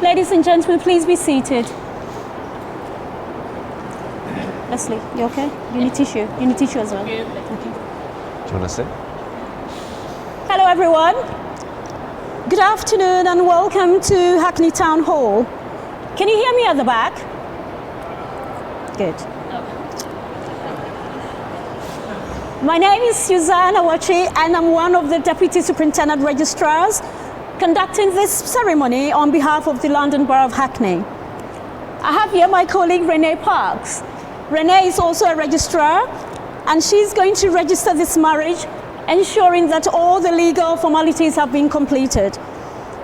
Ladies and gentlemen, please be seated. Leslie, you okay? You need tissue? You need tissue as well? Okay. Do you want to sit? Hello everyone. Good afternoon and welcome to Hackney Town Hall. Can you hear me at the back? Good. My name is Suzanne Awachi and I'm one of the Deputy Superintendent Registrars conducting this ceremony on behalf of the London Borough of Hackney. I have here my colleague Renee Parks. Renee is also a registrar and she's going to register this marriage, ensuring that all the legal formalities have been completed.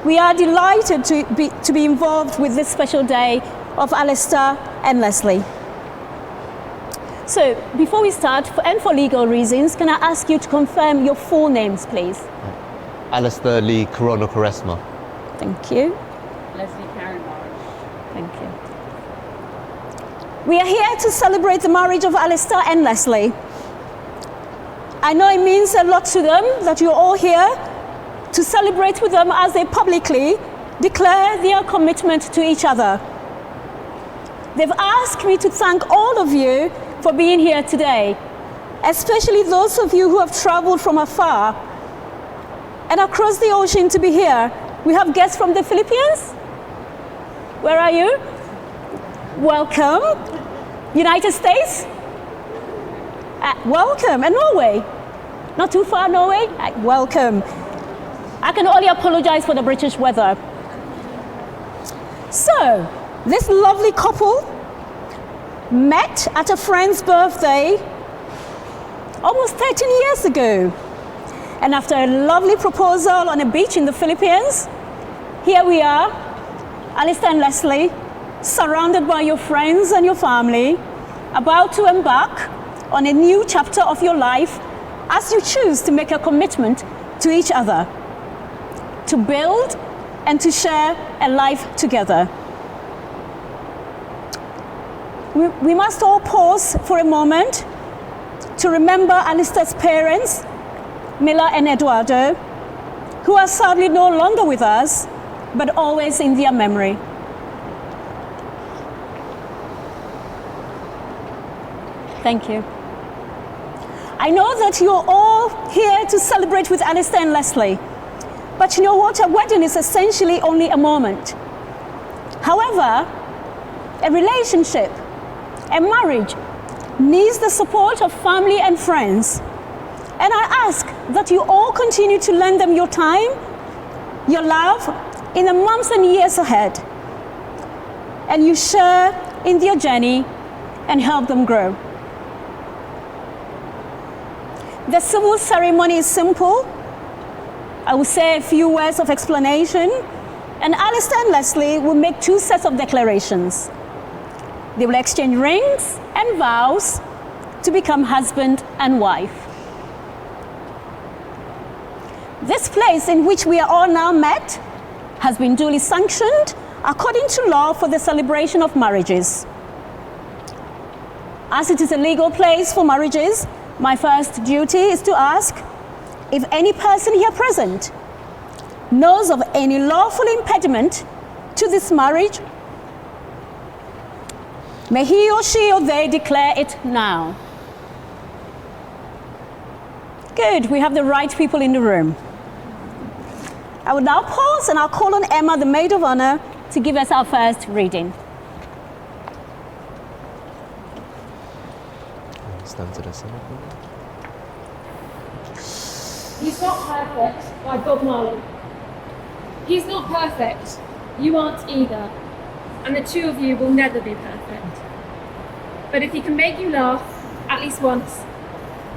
We are delighted to be involved with this special day of Alistair and Leslie. So before we start, and for legal reasons, can I ask you to confirm your full names, please? Alistair Lee Corona Quaresma. Thank you. Leslie Karen Morris. Thank you. We are here to celebrate the marriage of Alistair and Leslie. I know it means a lot to them that you're all here to celebrate with them as they publicly declare their commitment to each other. They've asked me to thank all of you for being here today, especially those of you who have traveled from afar and across the ocean to be here. We have guests from the Philippines. Where are you? Welcome. United States? Welcome. And Norway? Not too far, Norway? Welcome. I can only apologize for the British weather. So, this lovely couple met at a friend's birthday almost 13 years ago. And after a lovely proposal on a beach in the Philippines, here we are, Alistair and Leslie, surrounded by your friends and your family, about to embark on a new chapter of your life as you choose to make a commitment to each other, to build and to share a life together. We must all pause for a moment to remember Alistair's parents, Mila and Eduardo, who are sadly no longer with us, but always in their memory. Thank you. I know that you're all here to celebrate with Alistair and Leslie, but you know what? A wedding is essentially only a moment. However, a relationship, a marriage, needs the support of family and friends. And I ask that you all continue to lend them your time, your love, in the months and years ahead. And you share in their journey and help them grow. The civil ceremony is simple. I will say a few words of explanation, and Alistair and Leslie will make 2 sets of declarations. They will exchange rings and vows to become husband and wife. This place in which we are all now met has been duly sanctioned according to law for the celebration of marriages. As it is a legal place for marriages, my first duty is to ask if any person here present knows of any lawful impediment to this marriage. May he or she or they declare it now. Good, we have the right people in the room. I will now pause and I'll call on Emma, the maid of honor, to give us our first reading. Stand to the side. He's not perfect, by Bob Marley. He's not perfect. You aren't either. And the two of you will never be perfect. But if he can make you laugh, at least once,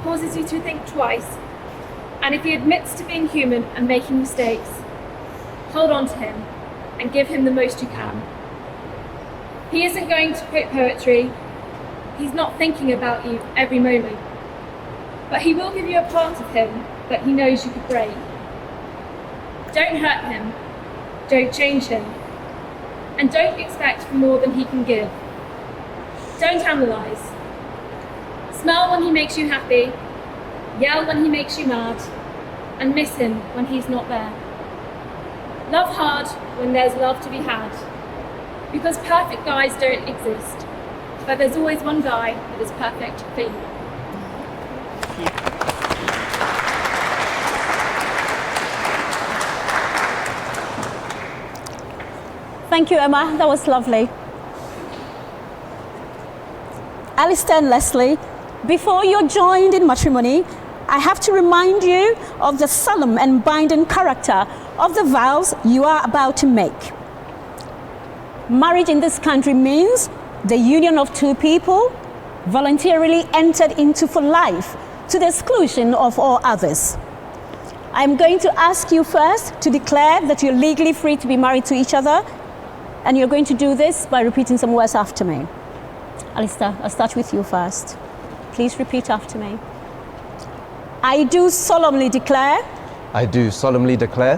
causes you to think twice, and if he admits to being human and making mistakes, hold on to him and give him the most you can. He isn't going to quit poetry. He's not thinking about you every moment. But he will give you a part of him that he knows you could break. Don't hurt him. Don't change him. And don't expect more than he can give. Don't analyse. Smile when he makes you happy. Yell when he makes you mad. And miss him when he's not there. Love hard when there's love to be had. Because perfect guys don't exist. But there's always one guy that is perfect for you. Thank you, Emma. That was lovely. Alistair and Leslie, before you're joined in matrimony, I have to remind you of the solemn and binding character of the vows you are about to make. Marriage in this country means the union of two people voluntarily entered into for life to the exclusion of all others. I'm going to ask you first to declare that you're legally free to be married to each other, and you're going to do this by repeating some words after me. Alistair, I'll start with you first. Please repeat after me. I do solemnly declare I do solemnly declare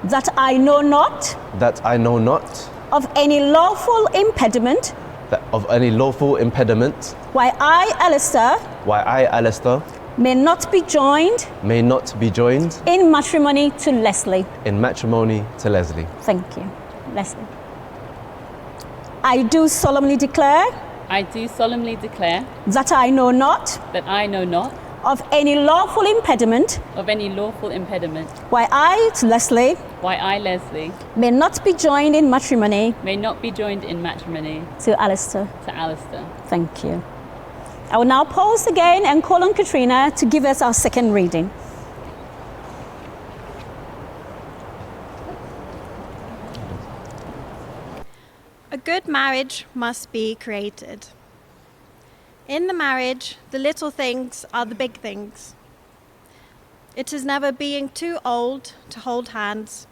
that I know not that I know not of any lawful impediment that of any lawful impediment why I, Alistair, may not be joined may not be joined in matrimony to Leslie. in matrimony to Leslie. Thank you. Leslie. I do solemnly declare I do solemnly declare that I know not that I know not of any lawful impediment of any lawful impediment why I, Leslie, why I, Leslie, may not be joined in matrimony may not be joined in matrimony to Alistair. to Alistair. Thank you. I will now pause again and call on Katrina to give us our second reading. A good marriage must be created. In the marriage, the little things are the big things. It is never being too old to hold hands.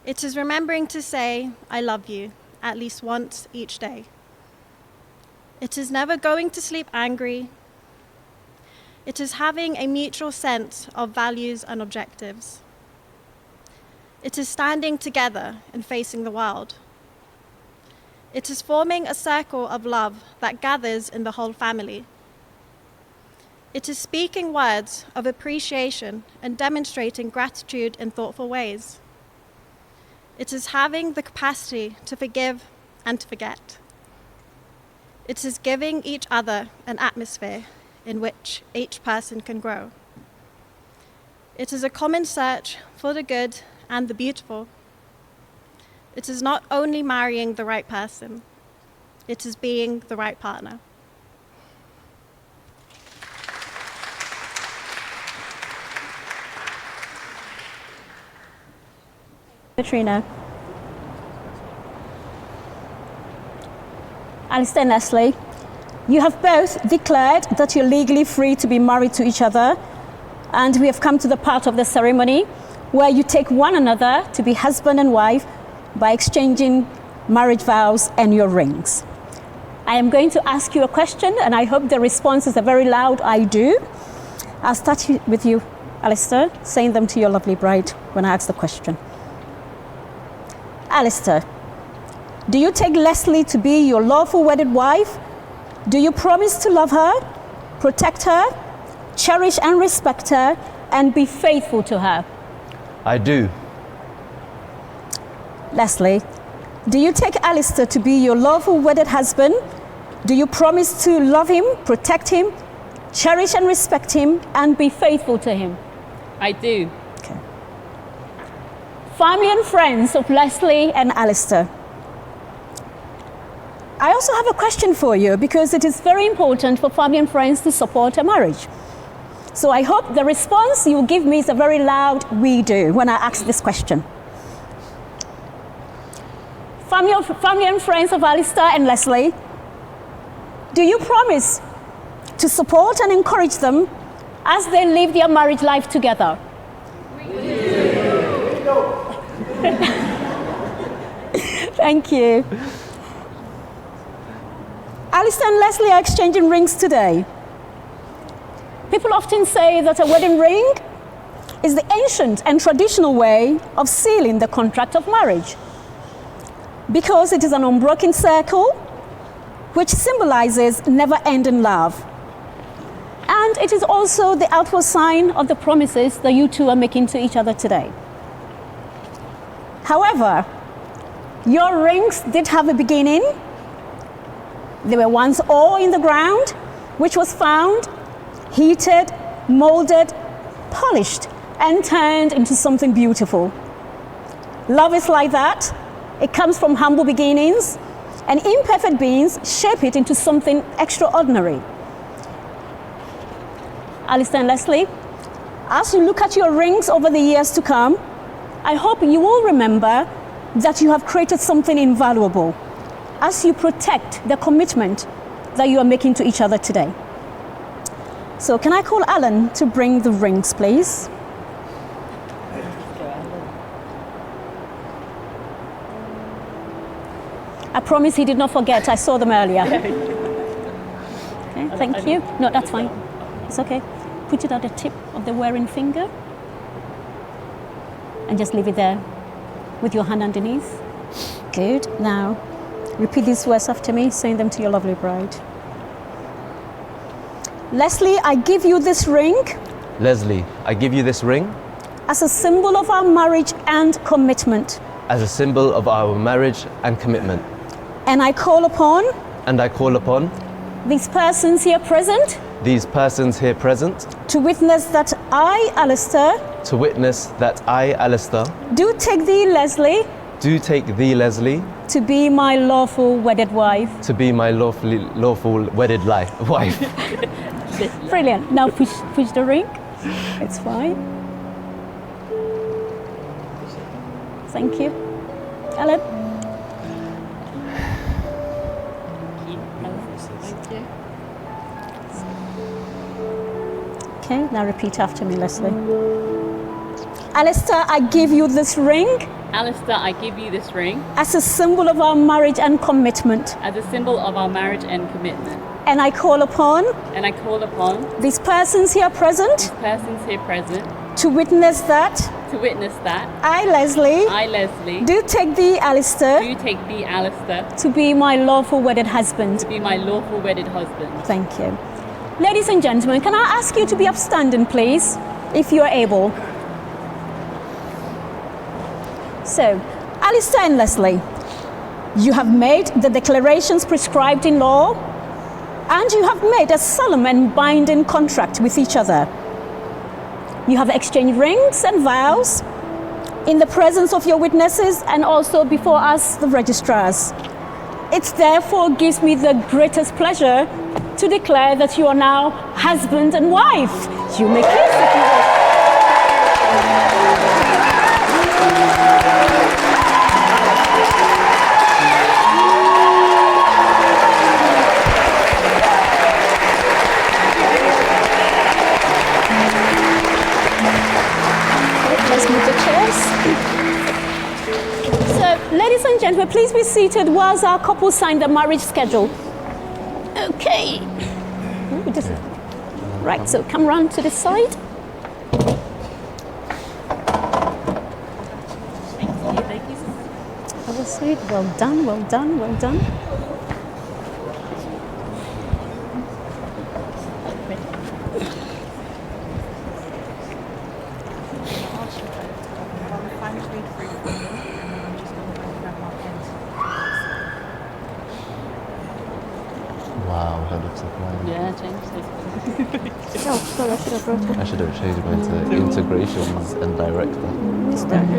It is remembering to say, I love you, at least once each day. It is never going to sleep angry. It is having a mutual sense of values and objectives. It is standing together and facing the world. It is forming a circle of love that gathers in the whole family. It is speaking words of appreciation and demonstrating gratitude in thoughtful ways. It is having the capacity to forgive and to forget. It is giving each other an atmosphere in which each person can grow. It is a common search for the good and the beautiful. It is not only marrying the right person, it is being the right partner. Katrina. Alistair and Leslie, you have both declared that you're legally free to be married to each other, and we have come to the part of the ceremony where you take one another to be husband and wife by exchanging marriage vows and your rings. I am going to ask you a question, and I hope the response is a very loud I do. I'll start with you, Alistair, saying them to your lovely bride when I ask the question. Alistair, do you take Leslie to be your lawful wedded wife? Do you promise to love her, protect her, cherish and respect her, and be faithful to her? I do. Leslie, do you take Alistair to be your lawful wedded husband? Do you promise to love him, protect him, cherish and respect him, and be faithful to him? I do. Okay. Family and friends of Leslie and Alistair, I also have a question for you because it is very important for family and friends to support a marriage. So I hope the response you will give me is a very loud "we do" when I ask this question. Family and friends of Alistair and Leslie, do you promise to support and encourage them as they live their marriage life together? Thank you. Alistair and Leslie are exchanging rings today. People often say that a wedding ring is the ancient and traditional way of sealing the contract of marriage because it is an unbroken circle which symbolizes never-ending love. And it is also the outward sign of the promises that you two are making to each other today. However, your rings did have a beginning. They were once ore in the ground, which was found, heated, molded, polished, and turned into something beautiful. Love is like that. It comes from humble beginnings, and imperfect beings shape it into something extraordinary. Alistair and Leslie, as you look at your rings over the years to come, I hope you will remember that you have created something invaluable as you protect the commitment that you are making to each other today. So can I call Alan to bring the rings, please? I promise he did not forget. I saw them earlier. Okay, thank you. No, that's fine. It's okay. Put it at the tip of the wearing finger and just leave it there with your hand underneath. Good. Now, repeat these words after me, saying them to your lovely bride. Leslie, I give you this ring. Leslie, I give you this ring As a symbol of our marriage and commitment. as a symbol of our marriage and commitment. And I call upon And I call upon these persons here present these persons here present to witness that I, Alistair, to witness that I, Alistair, do take thee, Leslie, do take thee, Leslie, to be my lawful wedded wife. to be my lawful wedded wife. Brilliant. Now push the ring. It's fine. Thank you. Alan? Okay, now repeat after me, Leslie. Alistair, I give you this ring Alistair, I give you this ring as a symbol of our marriage and commitment. as a symbol of our marriage and commitment. And I call upon And I call upon these persons here present persons here present to witness that to witness that I, Leslie, I, Leslie, do take thee, Alistair, do take thee, Alistair, to be my lawful wedded husband. to be my lawful wedded husband. Thank you. Ladies and gentlemen, can I ask you to be upstanding, please, if you are able? So, Alistair and Leslie, you have made the declarations prescribed in law, and you have made a solemn and binding contract with each other. You have exchanged rings and vows in the presence of your witnesses and also before us, the registrars. It therefore gives me the greatest pleasure to declare that you are now husband and wife. You may kiss if you wish. Let's move the chairs. So, ladies and gentlemen, please be seated whilst our couple sign the marriage schedule. Okay. Right, so come round to the side. Have a seat. Well done, well done, well done. Wow, that looks like mine. Yeah, James. Oh, sorry, I should have brought it. I should have changed mine to integrations and director.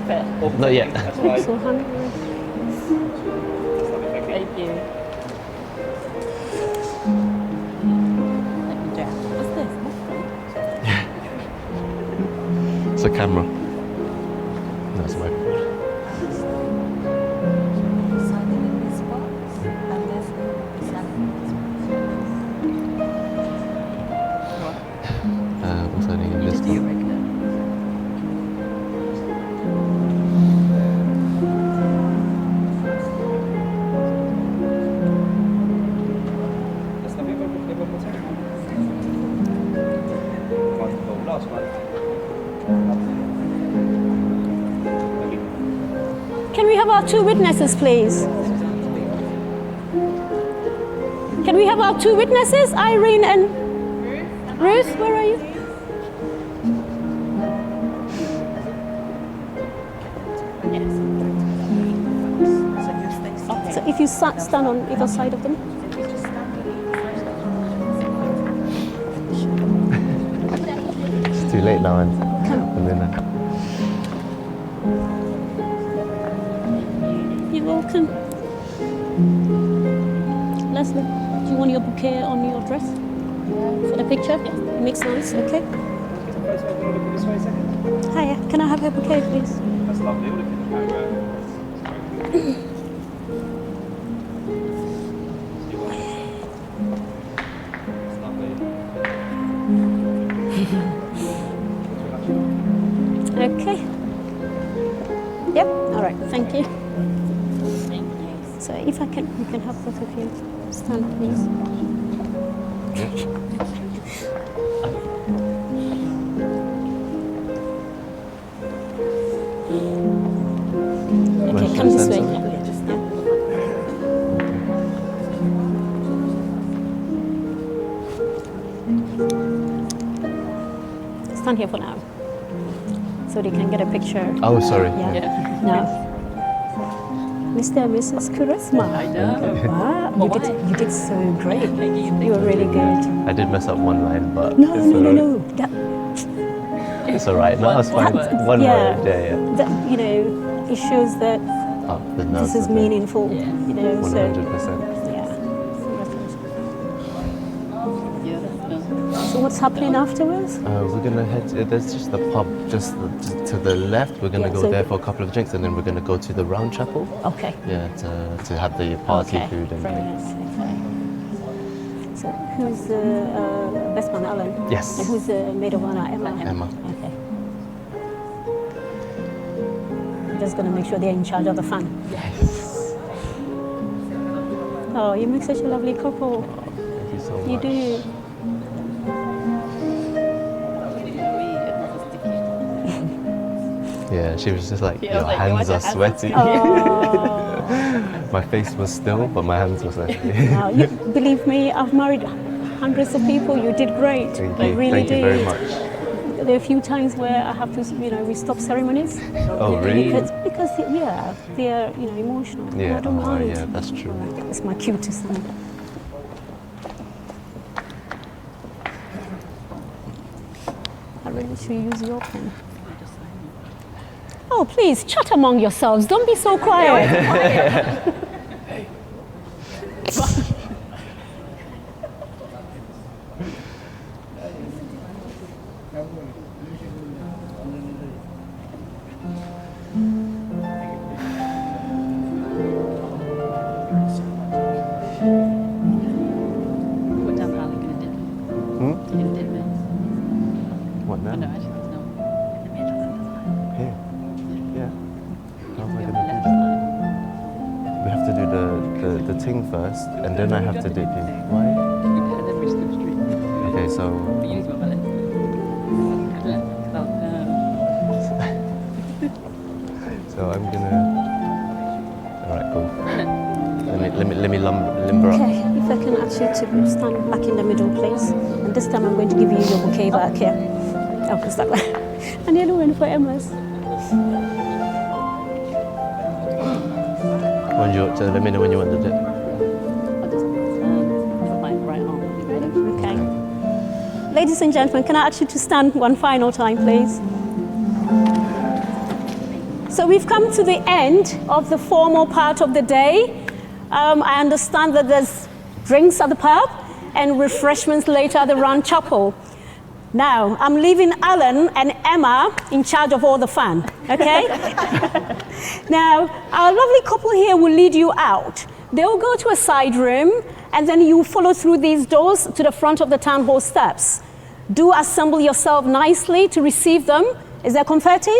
Fair. Not yet. So, honey. Thank you. Let me jam. What's this? It's a camera. That's my what's signing in this box? Can we have our two witnesses, please? Can we have our two witnesses, Irene and Ruth? Where are you? So if you stand on either side of them. It's too late now, and then You're welcome. Leslie, do you want your bouquet on your dress? For the picture? It makes noise, okay? Hiya, can I have a bouquet, please? That's lovely. All of you can It's lovely. Okay. Yep, all right, thank you. So if I can, we can have both of you stand, please. Okay, come this way. Stand here for now, so they can get a picture. oh, sorry. Yeah. Now, Mr. and Mrs. Charisma. I know. Wow, you did so great. You were really good. I did mess up one line, but No, it's no, no, alright. no. It's alright. No, it's fine. That- One yeah. word. Yeah, yeah. That, you know, it shows that Oh, the this nerves is are there. meaningful. Yeah. You know, so 100%. yeah. Yeah, that's nice. So what's happening afterwards? We're gonna head. There's just the pub just to the left. We're gonna Yeah, go so- there for a couple of drinks, and then we're gonna go to the round chapel. Okay. Yeah, to have the party Okay. food and Brilliant. drinks. Okay. So who's the best man, Alan? Yes. And who's the maid of honor, Emma? Emma. Okay. I'm just gonna make sure they're in charge of the fun. Yes. Oh, you make such a lovely couple. Thank you so You much. do. Yeah, she was just like, Yeah, I your was like, hands your are hands are sweaty. Oh, My face was still, but my hands were sweaty. wow. You, believe me, I've married hundreds of people. You did great. Thank I you. really Thank did. you very much. There are a few times where I have to, you know, we stop ceremonies. Oh, really? Because yeah, they're, you know, emotional. Yeah, I don't oh, mind. yeah, that's true. It's my cue to stand. I really should use your pen. Oh, please, chat among yourselves. Don't be so quiet. What time are we gonna dip? Hmm? You gonna dip it? What now? No, actually, no. Here. Yeah. How am I On the gonna left do that? side. We have to do the ting first, and then I have to dip you. Why? And then we skip straight. Okay, so But you need to go by left. so I'm gonna. All right, cool. Let me limber up. Okay, if I can ask you to stand back in the middle, please. And this time I'm going to give you your bouquet back here. Oh, it's that way. And the other one for Emma's. When you so let me know when you want to dip. I'll just put my right arm. Okay. Ladies and gentlemen, can I ask you to stand one final time, please? So we've come to the end of the formal part of the day. I understand that there's drinks at the pub and refreshments later at the Round Chapel. Now, I'm leaving Alan and Emma in charge of all the fun, okay? Now, our lovely couple here will lead you out. They'll go to a side room, and then you follow through these doors to the front of the town hall steps. Do assemble yourself nicely to receive them. Is there confetti?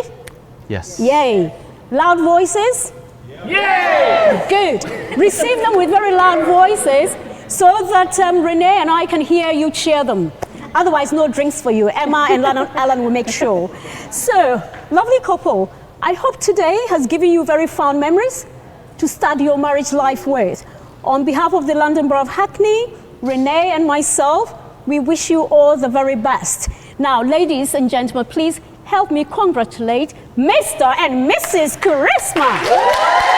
Yes. Yay. Loud voices? Yay! Good. Receive them with very loud voices so that Renee and I can hear you cheer them. Otherwise, no drinks for you. Emma and Alan will make sure. So, lovely couple, I hope today has given you very fond memories to start your marriage life with. On behalf of the London Borough of Hackney, Renee and myself, we wish you all the very best. Now, ladies and gentlemen, please help me congratulate Mr. and Mrs. Charisma.